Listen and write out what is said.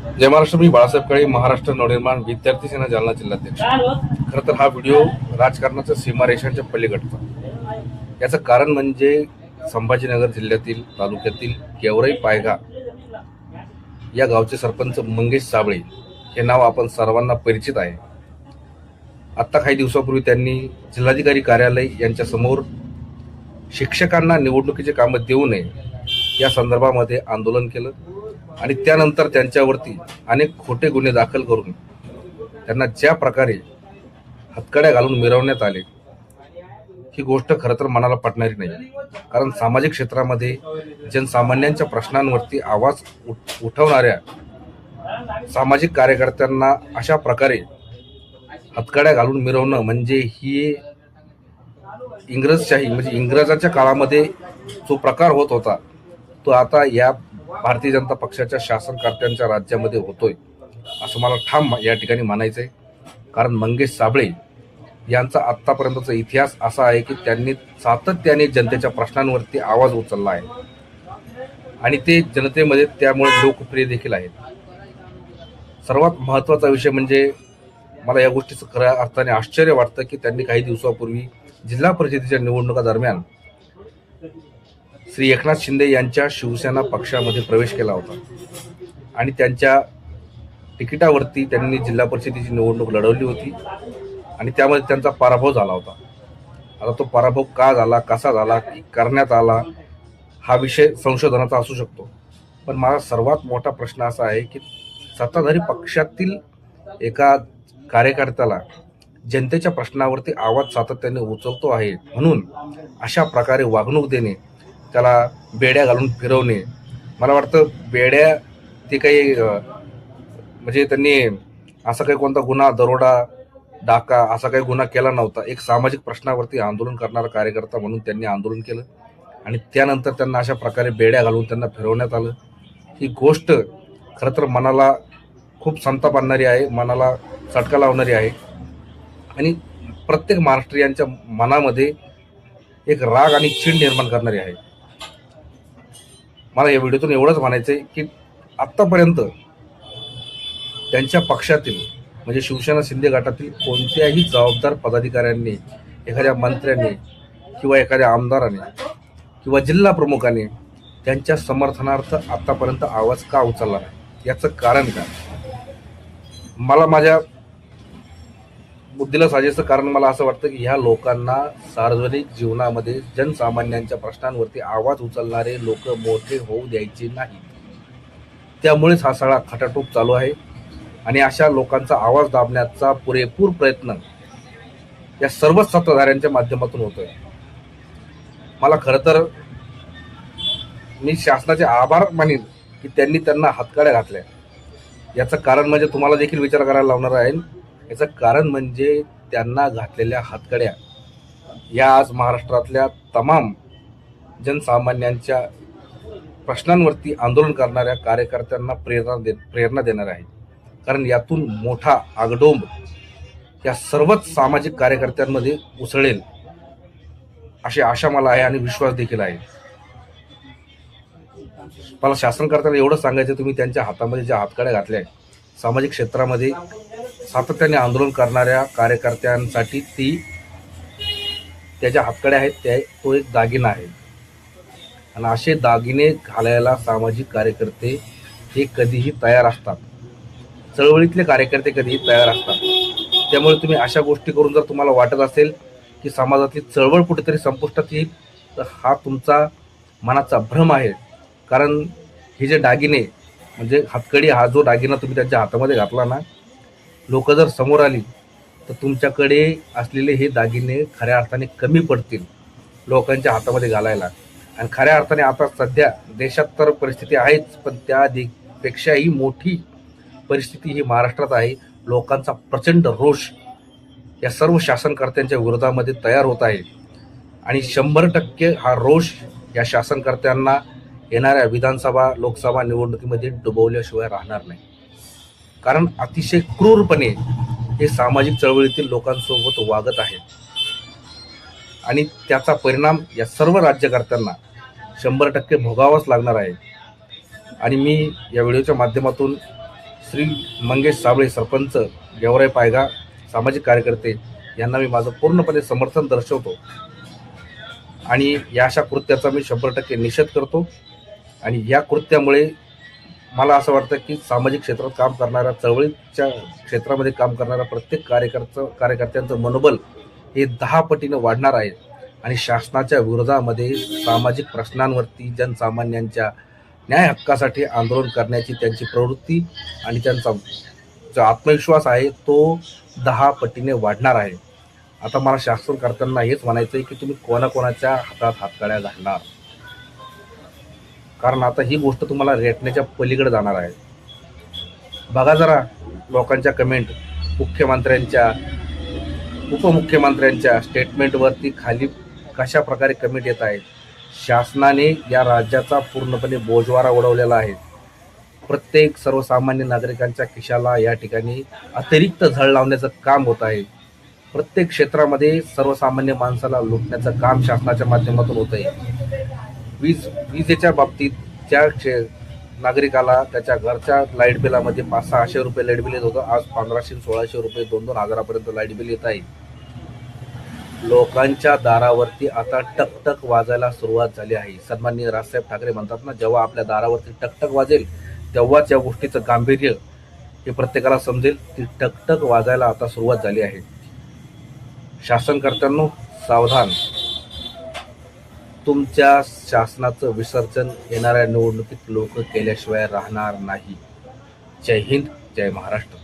जय महाराष्ट्र. मी बाळासाहेब काळे, महाराष्ट्र नवनिर्माण विद्यार्थी सेना जालना जिल्हाध्यक्ष. खरं तर हा व्हिडिओ राजकारणाच्या सीमारेषांच्या पलीकडचा. याचं कारण म्हणजे संभाजीनगर जिल्ह्यातील तालुक्यातील गेवराई पायगा या गावचे सरपंच मंगेश साबळे हे नाव आपण सर्वांना परिचित आहे. आत्ता काही दिवसापूर्वी त्यांनी जिल्हाधिकारी कार्यालय यांच्या समोर शिक्षकांना निवडणुकीचे कामं देऊ नये या संदर्भामध्ये आंदोलन केलं आणि त्यानंतर त्यांच्यावरती अनेक खोटे गुन्हे दाखल करून त्यांना ज्या प्रकारे हत्कड्या घालून मिरवण्यात आले, ही गोष्ट खरं तर मनाला पटणारी नाही. कारण सामाजिक क्षेत्रामध्ये जनसामान्यांच्या प्रश्नांवरती आवाज उठवणाऱ्या सामाजिक कार्यकर्त्यांना अशा प्रकारे हत्कड्या घालून मिरवणं म्हणजे ही इंग्रजशाही, म्हणजे इंग्रजाच्या काळामध्ये जो प्रकार होत होता तो आता या भारतीय जनता पक्षाच्या शासनकर्त्यांच्या राज्यामध्ये होतोय, असं मला ठाम या ठिकाणी म्हणायचं आहे. कारण मंगेश साबळे यांचा आत्तापर्यंतचा इतिहास असा आहे की त्यांनी सातत्याने जनतेच्या प्रश्नांवरती आवाज उचलला आहे आणि ते जनतेमध्ये त्यामुळे लोकप्रिय देखील आहेत. सर्वात महत्त्वाचा विषय म्हणजे मला या गोष्टीचं खऱ्या अर्थाने आश्चर्य वाटतं की त्यांनी काही दिवसापूर्वी जिल्हा परिषदेच्या निवडणुका दरम्यान श्री एकनाथ शिंदे यांच्या शिवसेना पक्षामध्ये प्रवेश केला होता आणि त्यांच्या तिकिटावरती त्यांनी जिल्हा परिषदेची निवडणूक लढवली होती आणि त्यामध्ये त्यांचा पराभव झाला होता. आता तो पराभव का झाला, कसा झाला, करण्यात आला, हा विषय संशोधनाचा असू शकतो. पण माझा सर्वात मोठा प्रश्न असा आहे की सत्ताधारी पक्षातील एका कार्यकर्त्याला जनतेच्या प्रश्नावरती आवाज सातत्याने उचलतो आहे म्हणून अशा प्रकारे वागणूक देणे, त्याला बेड्या घालून फिरवणे, मला वाटतं बेड्या ते काही म्हणजे त्यांनी असा काही कोणता गुन्हा, दरोडा, डाका असा काही गुन्हा केला नव्हता. एक सामाजिक प्रश्नावरती आंदोलन करणारा कार्यकर्ता म्हणून त्यांनी आंदोलन केलं आणि त्यानंतर त्यांना अशा प्रकारे बेड्या घालून त्यांना फिरवण्यात आलं. ही गोष्ट खरं तर मनाला खूप संताप आणणारी आहे, मनाला चटका लावणारी आहे आणि प्रत्येक महाराष्ट्रीयांच्या मनामध्ये एक राग आणि चीड निर्माण करणारी आहे. मला या व्हिडिओतून एवढंच म्हणायचं आहे की आत्तापर्यंत त्यांच्या पक्षातील म्हणजे शिवसेना शिंदे गटातील कोणत्याही जबाबदार पदाधिकाऱ्यांनी, एखाद्या मंत्र्यांनी किंवा एखाद्या आमदाराने किंवा जिल्हा प्रमुखाने त्यांच्या समर्थनार्थ आत्तापर्यंत आवाज का उचलला नाही, याचं कारण काय? मला माझ्या बुद्धीला साजेचं कारण मला असं वाटतं की ह्या लोकांना सार्वजनिक जीवनामध्ये जनसामान्यांच्या प्रश्नांवरती आवाज उचलणारे लोक मोठे होऊ द्यायचे नाही. त्यामुळेच हा सगळा खटाटोप चालू आहे आणि अशा लोकांचा आवाज दाबण्याचा पुरेपूर प्रयत्न या सर्वच सत्ताधाऱ्यांच्या माध्यमातून होतोय. मला खरं तर मी शासनाचे आभार मानेन की त्यांनी त्यांना हातकड्या घातल्या. याचं कारण म्हणजे तुम्हाला देखील विचार करायला लावणार आहे. याचं कारण म्हणजे त्यांना घातलेल्या हातकड्या या आज महाराष्ट्रातल्या तमाम जनसामान्यांच्या प्रश्नांवरती आंदोलन करणाऱ्या कार्यकर्त्यांना प्रेरणा देणार आहे. कारण यातून मोठा आगडोंब या सर्वच सामाजिक कार्यकर्त्यांमध्ये उसळेल अशी आशा मला आहे आणि विश्वास देखील आहे. मला शासनकर्त्यांना एवढं सांगायचं, तुम्ही त्यांच्या हातामध्ये ज्या हातकड्या घातल्या आहेत सामाजिक क्षेत्रामध्ये सातत्याने आंदोलन करणाऱ्या कार्यकर्त्यांसाठी त्या ज्या हातकड्या आहेत तो एक दागिना आहे आणि असे दागिने घालायला सामाजिक कार्यकर्ते हे कधीही तयार असतात. चळवळीतले कार्यकर्ते कधीही तयार असतात. त्यामुळे तुम्ही अशा गोष्टी करून जर तुम्हाला वाटत असेल की समाजातली चळवळ कुठेतरी संपुष्टात येईल तर हा तुमचा मनाचा भ्रम आहे. कारण हे जे दागिने म्हणजे हातकडी, हा जो दागिना तुम्ही त्यांच्या हातामध्ये घातला ना, लोक जर समोर आली तर तुमच्याकडे असलेले हे दागिने खऱ्या अर्थाने कमी पडतील लोकांच्या हातामध्ये घालायला. आणि खऱ्या अर्थाने आता सध्या देशात तर परिस्थिती आहेच, पण त्यापेक्षाही मोठी परिस्थिती ही महाराष्ट्रात आहे. लोकांचा प्रचंड रोष या सर्व शासनकर्त्यांच्या विरोधामध्ये तयार होत आहे आणि 100% हा रोष या शासनकर्त्यांना येणाऱ्या विधानसभा, लोकसभा निवडणुकीमध्ये डुबवल्याशिवाय राहणार नाही. कारण अतिशय क्रूरपणे हे सामाजिक चळवळीतील लोकांसोबत वागत आहेत आणि त्याचा परिणाम या सर्व राज्यकर्त्यांना 100% भोगावाच लागणार आहे. आणि मी या व्हिडिओच्या माध्यमातून श्री मंगेश साबळे सरपंच, गेवराई पायगा सामाजिक कार्यकर्ते यांना मी माझं पूर्णपणे समर्थन दर्शवतो आणि या अशा कृत्याचा मी 100% निषेध करतो. आणि या कृत्यामुळे मला असं वाटतं की सामाजिक क्षेत्रात काम करणाऱ्या, चळवळीच्या क्षेत्रामध्ये काम करणाऱ्या प्रत्येक कार्यकर्त्यांचं मनोबल हे 10 पटीनं वाढणार आहे आणि शासनाच्या विरोधामध्ये सामाजिक प्रश्नांवरती जनसामान्यांच्या न्याय हक्कासाठी आंदोलन करण्याची त्यांची प्रवृत्ती आणि त्यांचा जो आत्मविश्वास आहे तो 10 पटीने वाढणार आहे. आता मला शासनकर्त्यांना हेच म्हणायचं आहे की तुम्ही कोणाकोणाच्या हातात हातकड्या घालणार, कारण आता ही गोष्ट तुम्हाला रेटण्याच्या पलीकडे जाणार आहे. बघा जरा लोकांच्या कमेंट, मुख्यमंत्र्यांच्या, उपमुख्यमंत्र्यांच्या स्टेटमेंटवरती खाली कशा प्रकारे कमेंट येत आहेत. शासनाने या राज्याचा पूर्णपणे बोजवारा उडवलेला आहे. प्रत्येक सर्वसामान्य नागरिकांच्या खिशाला या ठिकाणी अतिरिक्त झळ लावण्याचं काम होत आहे. प्रत्येक क्षेत्रामध्ये सर्वसामान्य माणसाला लुटण्याचं काम शासनाच्या माध्यमातून होत आहे. विजेच्या बाबतीत ज्या नागरिकाला त्याच्या घरच्या लाईट बिलामध्ये 500-600 रुपये लाईट बिल येत होतं, आज 1500-1600 रुपये, 2-2 हजारापर्यंत लाईट बिल येत आहे. लोकांच्या दारावरती आता टकटक वाजायला सुरुवात झाली आहे. सन्माननीय राजसाहेब ठाकरे म्हणतात ना, जेव्हा आपल्या दारावरती टकटक वाजेल तेव्हाच या गोष्टीचं गांभीर्य हे प्रत्येकाला समजेल. ती टकटक वाजायला आता सुरुवात झाली आहे. शासनकर्त्यांनो सावधान, तुमच्या शासनाचं विसर्जन येणाऱ्या निवडणुकीत लोक केल्याशिवाय राहणार नाही. जय हिंद, जय महाराष्ट्र.